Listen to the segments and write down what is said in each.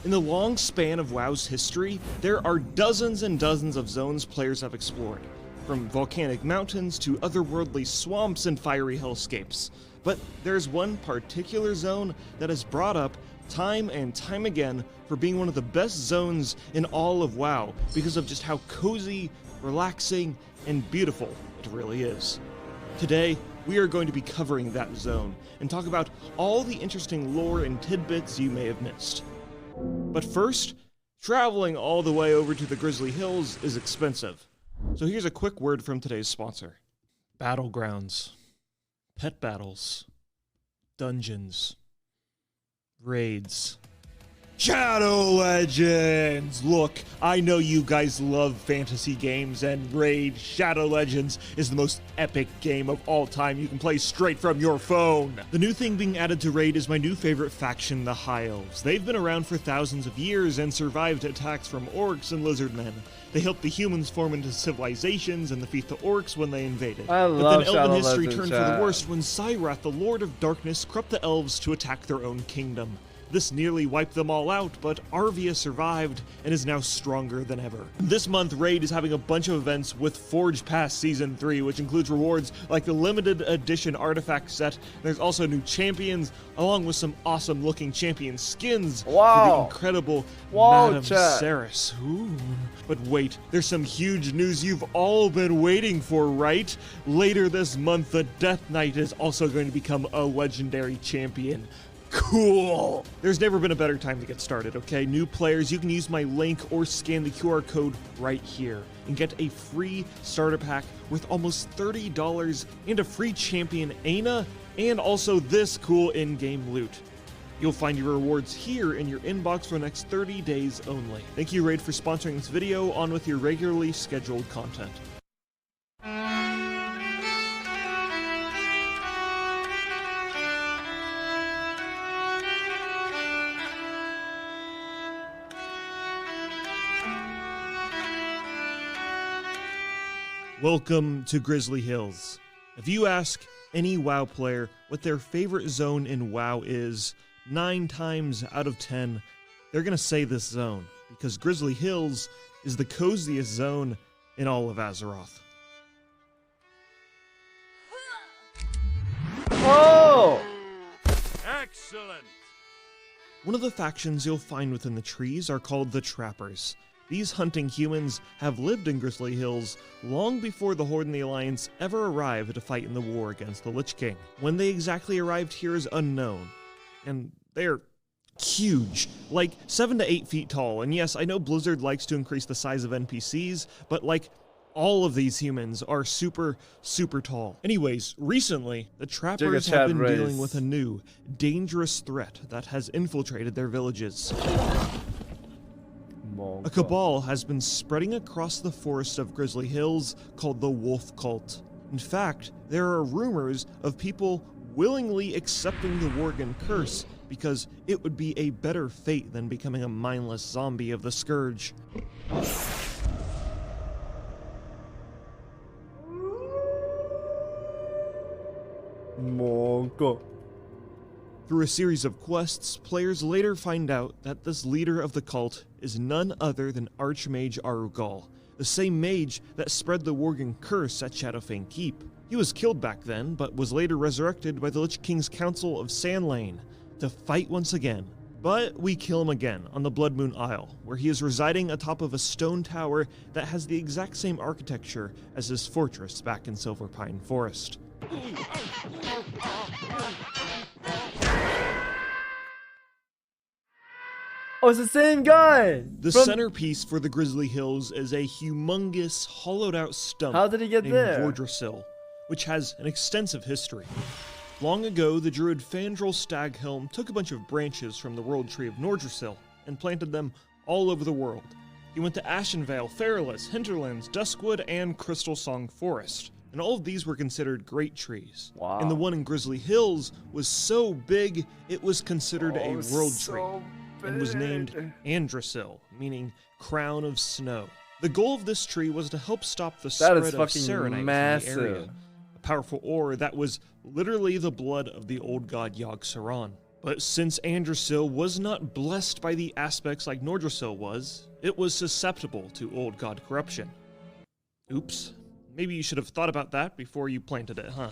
In the long span of WoW's history, there are dozens and dozens of zones players have explored, from volcanic mountains to otherworldly swamps and fiery hellscapes. But there's one particular zone that is brought up time and time again for being one of the best zones in all of WoW because of just how cozy, relaxing, and beautiful it really is. Today, we are going to be covering that zone and talk about all the interesting lore and tidbits you may have missed. But first, traveling all the way over to the Grizzly Hills is expensive. So here's a quick word from today's sponsor. Battlegrounds, pet battles, dungeons, raids, Shadow Legends! Look, I know you guys love fantasy games, and Raid Shadow Legends is the most epic game of all time you can play straight from your phone. The new thing being added to Raid is my new favorite faction, the High Elves. They've been around for thousands of years and survived attacks from orcs and lizardmen. They helped the humans form into civilizations and defeat the orcs when they invaded. But then Elven history turned for the worst when Cyrath, the Lord of Darkness, corrupt the elves to attack their own kingdom. This nearly wiped them all out, but Arvia survived and is now stronger than ever. This month, Raid is having a bunch of events with Forge Pass Season 3, which includes rewards like the limited edition artifact set. There's also new champions, along with some awesome looking champion skins for the incredible Madame Ceres. Ooh. But wait, there's some huge news you've all been waiting for, right? Later this month, the Death Knight is also going to become a legendary champion. Cool! There's never been a better time to get started, okay? New players, you can use my link or scan the QR code right here and get a free starter pack with almost $30 and a free champion Aina and also this cool in-game loot. You'll find your rewards here in your inbox for the next 30 days only. Thank you, Raid, for sponsoring this video. On with your regularly scheduled content. Welcome to Grizzly Hills. If you ask any WoW player what their favorite zone in WoW is, 9 times out of 10, they're gonna say this zone, because Grizzly Hills is the coziest zone in all of Azeroth. Oh! Excellent! One of the factions you'll find within the trees are called the Trappers. These hunting humans have lived in Grizzly Hills long before the Horde and the Alliance ever arrived to fight in the war against the Lich King. When they exactly arrived here is unknown, and they're huge, like 7 to 8 feet tall. And yes, I know Blizzard likes to increase the size of NPCs, but like all of these humans are super, super tall. Anyways, recently, the Trappers have been dealing with a new, dangerous threat that has infiltrated their villages. A cabal has been spreading across the forest of Grizzly Hills called the Wolf Cult. In fact, there are rumors of people willingly accepting the Worgen curse because it would be a better fate than becoming a mindless zombie of the Scourge. Through a series of quests, players later find out that this leader of the cult is none other than Archmage Arugal, the same mage that spread the Worgen curse at Shadowfang Keep. He was killed back then, but was later resurrected by the Lich King's Council of Sandlane to fight once again. But we kill him again on the Blood Moon Isle, where he is residing atop of a stone tower that has the exact same architecture as his fortress back in Silverpine Forest. Oh, it's the same guy! The centerpiece for the Grizzly Hills is a humongous, hollowed-out stump How did he get named there? Vordrasil, which has an extensive history. Long ago, the druid Fandral Staghelm took a bunch of branches from the World Tree of Nordrasil and planted them all over the world. He went to Ashenvale, Fairless, Hinterlands, Duskwood, and Crystal Song Forest, and all of these were considered great trees. Wow. And the one in Grizzly Hills was so big, it was considered a world tree, and was named Andrasil, meaning Crown of Snow. The goal of this tree was to help stop the spread of Serenite in the area, a powerful ore that was literally the blood of the old god Yogg-Saron. But since Androssil was not blessed by the aspects like Nordrassil was, it was susceptible to old god corruption. Oops. Maybe you should have thought about that before you planted it, huh?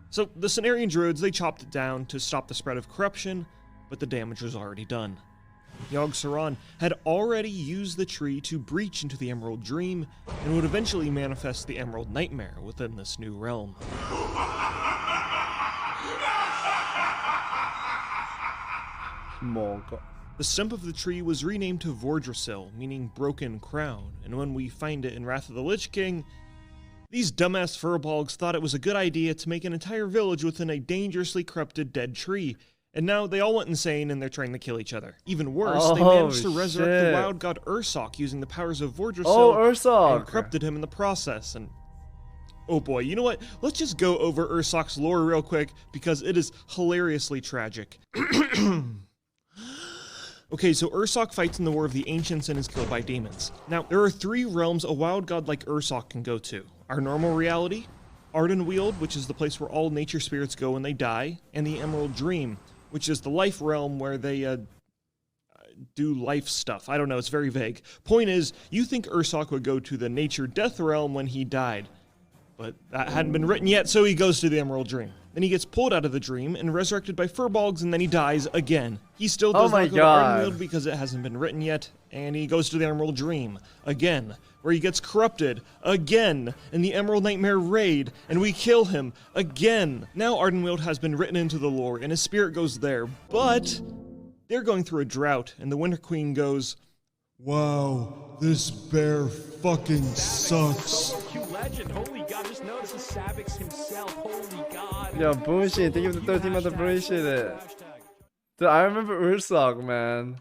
So the Cenarian druids, they chopped it down to stop the spread of corruption, but the damage was already done. Yogg-Saron had already used the tree to breach into the Emerald Dream, and would eventually manifest the Emerald Nightmare within this new realm. The stump of the tree was renamed to Vordrassil, meaning broken crown, and when we find it in Wrath of the Lich King, these dumbass furbolgs thought it was a good idea to make an entire village within a dangerously corrupted dead tree, and now they all went insane and they're trying to kill each other. Even worse, they managed to resurrect the wild god Ursoc using the powers of Vordrassil and corrupted him in the process, and oh boy, you know what? Let's just go over Ursoc's lore real quick, because it is hilariously tragic. Okay, so Ursoc fights in the War of the Ancients and is killed by demons. Now, there are 3 realms a wild god like Ursoc can go to. Our normal reality, Ardenweald, which is the place where all nature spirits go when they die, and the Emerald Dream, which is the life realm where they do life stuff. I don't know, it's very vague. Point is, you think Ursoc would go to the nature death realm when he died, but that hadn't been written yet, so he goes to the Emerald Dream. Then he gets pulled out of the dream and resurrected by furbolgs, and then he dies again. He still does not go to Ardenweald because it hasn't been written yet, and he goes to the Emerald Dream again, where he gets corrupted again in the Emerald Nightmare raid, and we kill him again. Now Ardenweald has been written into the lore, and his spirit goes there, but they're going through a drought, and the Winter Queen goes, "Wow, this bear fucking sucks." Legend. Holy God, just notice the Savix himself. Holy God. Yo, bullshit. Thank you for the 13 months. Appreciate it. Dude, I remember Ursoc, man.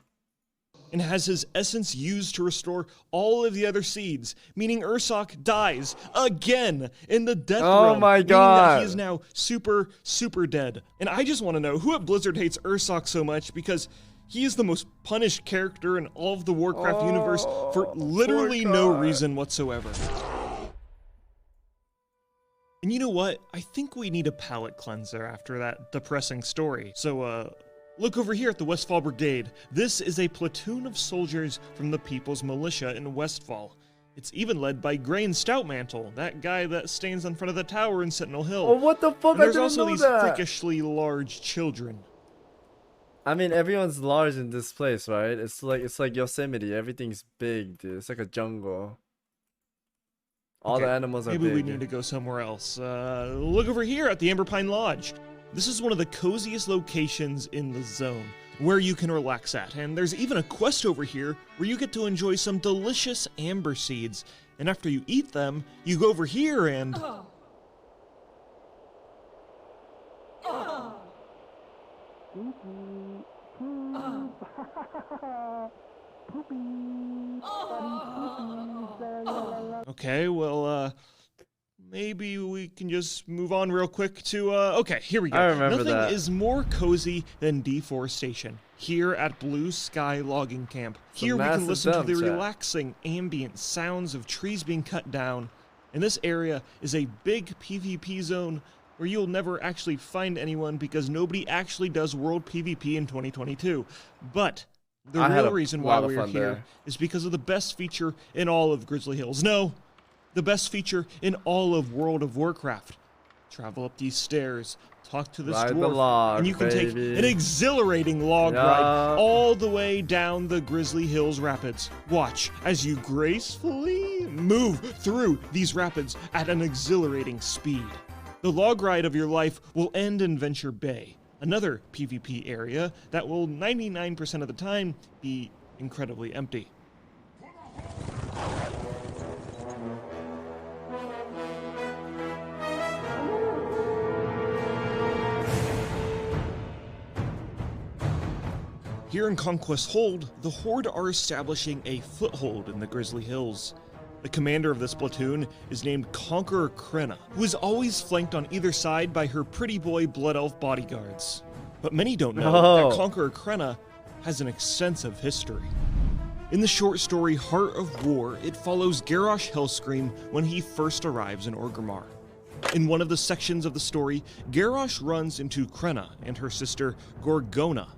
And has his essence used to restore all of the other seeds, meaning Ursoc dies again in the death realm. Oh my God. Meaning that he is now super, super dead. And I just want to know who at Blizzard hates Ursoc so much, because he is the most punished character in all of the Warcraft universe for literally no reason whatsoever. And you know what? I think we need a palate cleanser after that depressing story. So, look over here at the Westfall Brigade. This is a platoon of soldiers from the People's Militia in Westfall. It's even led by Grain Stoutmantle, that guy that stands in front of the tower in Sentinel Hill. Oh, what the fuck? And there's also these freakishly large children. I mean, everyone's large in this place, right? It's like Yosemite. Everything's big, dude. It's like a jungle. All the animals are big. Maybe we need to go somewhere else. Look over here at the Amberpine Lodge. This is one of the coziest locations in the zone, where you can relax at. And there's even a quest over here where you get to enjoy some delicious amber seeds. And after you eat them, you go over here and... Okay, well, maybe we can just move on real quick to, okay, here we go. I remember that. Nothing is more cozy than deforestation. Here at Blue Sky Logging Camp. Here we can listen to the relaxing ambient sounds of trees being cut down. And this area is a big PvP zone where you'll never actually find anyone because nobody actually does World PvP in 2022. But the real reason why we're here is because of the best feature in all of Grizzly Hills. No, the best feature in all of World of Warcraft. Travel up these stairs, talk to this dwarf, and you can take an exhilarating log ride all the way down the Grizzly Hills Rapids. Watch as you gracefully move through these rapids at an exhilarating speed. The log ride of your life will end in Venture Bay, another PvP area that will 99% of the time be incredibly empty. Here in Conquest Hold, the Horde are establishing a foothold in the Grizzly Hills. The commander of this platoon is named Conqueror Krenna, who is always flanked on either side by her pretty boy Blood Elf bodyguards. But many don't know that Conqueror Krenna has an extensive history. In the short story Heart of War, it follows Garrosh Hellscream when he first arrives in Orgrimmar. In one of the sections of the story, Garrosh runs into Krenna and her sister Gorgona.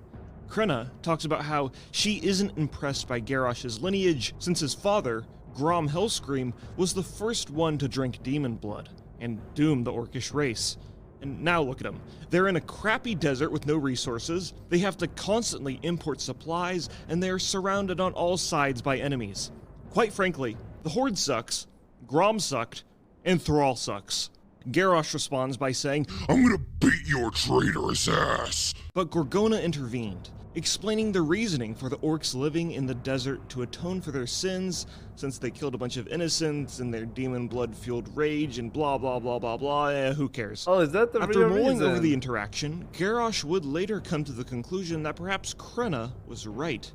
Krenna talks about how she isn't impressed by Garrosh's lineage since his father, Grom Hellscream, was the first one to drink demon blood and doom the Orcish race. And now look at them. They're in a crappy desert with no resources, they have to constantly import supplies, and they are surrounded on all sides by enemies. Quite frankly, the Horde sucks, Grom sucked, and Thrall sucks. Garrosh responds by saying, I'm gonna beat your traitorous ass! But Gorgona intervened, explaining the reasoning for the orcs living in the desert to atone for their sins, since they killed a bunch of innocents in their demon blood-fueled rage and blah blah blah blah blah, who cares? Oh, is that the After real mulling reason? over the interaction, Garrosh would later come to the conclusion that perhaps Krenna was right.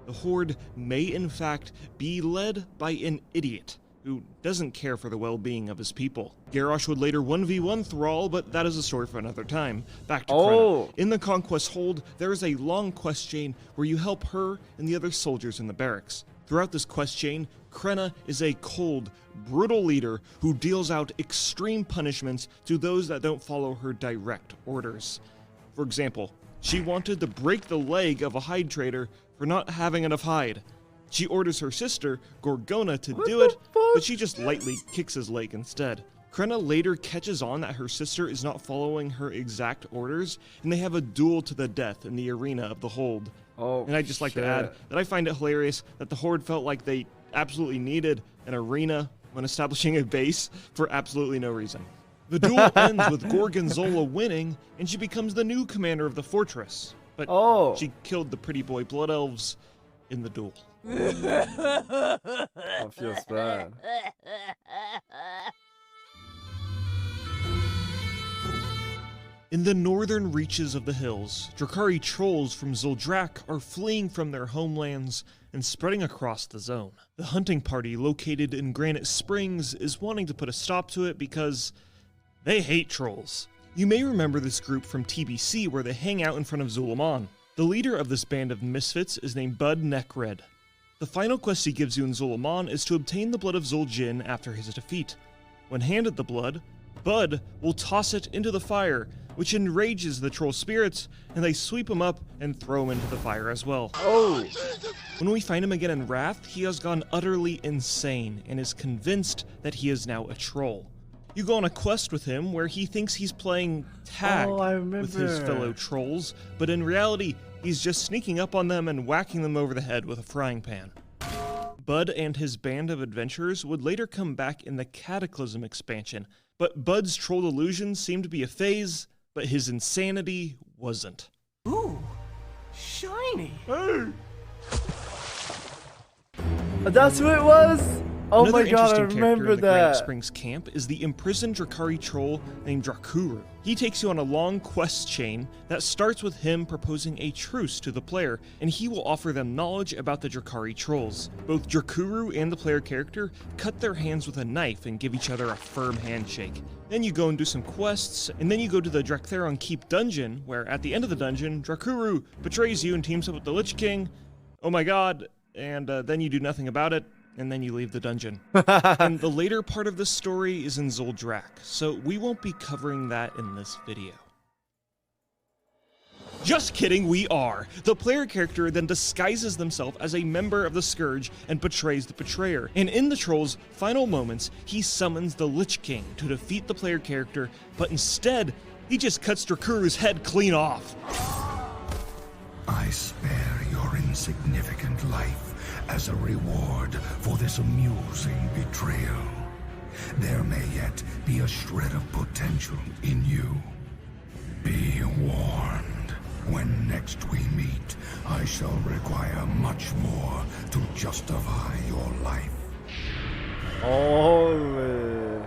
The Horde may in fact be led by an idiot who doesn't care for the well-being of his people. Garrosh would later 1v1 Thrall, but that is a story for another time. Back to Krenna. In the Conquest Hold, there is a long quest chain where you help her and the other soldiers in the barracks. Throughout this quest chain, Krenna is a cold, brutal leader who deals out extreme punishments to those that don't follow her direct orders. For example, she wanted to break the leg of a hide trader for not having enough hide. She orders her sister, Gorgona, to do it, but she just lightly kicks his leg instead. Krenna later catches on that her sister is not following her exact orders, and they have a duel to the death in the arena of the Hold. Oh, and I'd just like to add that I find it hilarious that the Horde felt like they absolutely needed an arena when establishing a base for absolutely no reason. The duel ends with Gorgonzola winning, and she becomes the new commander of the fortress. But she killed the pretty boy Blood Elves in the duel. That feels bad. In the northern reaches of the hills, Drakari trolls from Zuldrak are fleeing from their homelands and spreading across the zone. The hunting party located in Granite Springs is wanting to put a stop to it because they hate trolls. You may remember this group from TBC where they hang out in front of Zul'Aman. The leader of this band of misfits is named Bud Neckred. The final quest he gives you in Zul'Aman is to obtain the blood of Zul'Jin after his defeat. When handed the blood, Bud will toss it into the fire, which enrages the troll spirits, and they sweep him up and throw him into the fire as well. When we find him again in Wrath, he has gone utterly insane and is convinced that he is now a troll. You go on a quest with him where he thinks he's playing tag with his fellow trolls, but in reality, he's just sneaking up on them and whacking them over the head with a frying pan. Bud and his band of adventurers would later come back in the Cataclysm expansion, but Bud's troll delusions seemed to be a phase, but his insanity wasn't. Ooh, shiny. Hey! That's who it was? Oh Another my god, I interesting character remember in the Granite that. Springs camp is the imprisoned Drakari troll named Drakuru. He takes you on a long quest chain that starts with him proposing a truce to the player, and he will offer them knowledge about the Drakari trolls. Both Drakuru and the player character cut their hands with a knife and give each other a firm handshake. Then you go and do some quests, and then you go to the Draktheron Keep dungeon, where at the end of the dungeon, Drakuru betrays you and teams up with the Lich King. Oh my god, and then you do nothing about it. And then you leave the dungeon. And the later part of the story is in Zuldrak, so we won't be covering that in this video. Just kidding, we are! The player character then disguises themselves as a member of the Scourge and betrays the betrayer. And in the Troll's final moments, he summons the Lich King to defeat the player character, but instead, he just cuts Drakuru's head clean off. I spare your insignificant life as a reward for this amusing betrayal. There may yet be a shred of potential in you. Be warned. When next we meet, I shall require much more to justify your life. Holy.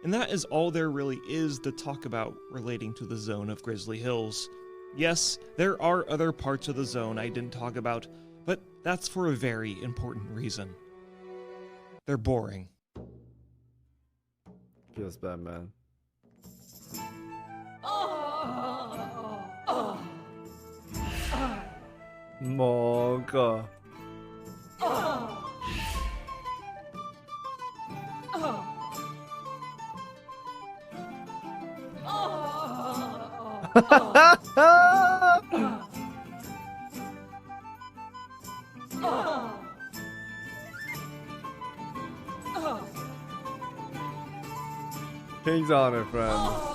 And that is all there really is to talk about relating to the zone of Grizzly Hills. Yes, there are other parts of the zone I didn't talk about, but that's for a very important reason. They're boring. Feels bad, man. Moga. King's honor, friend.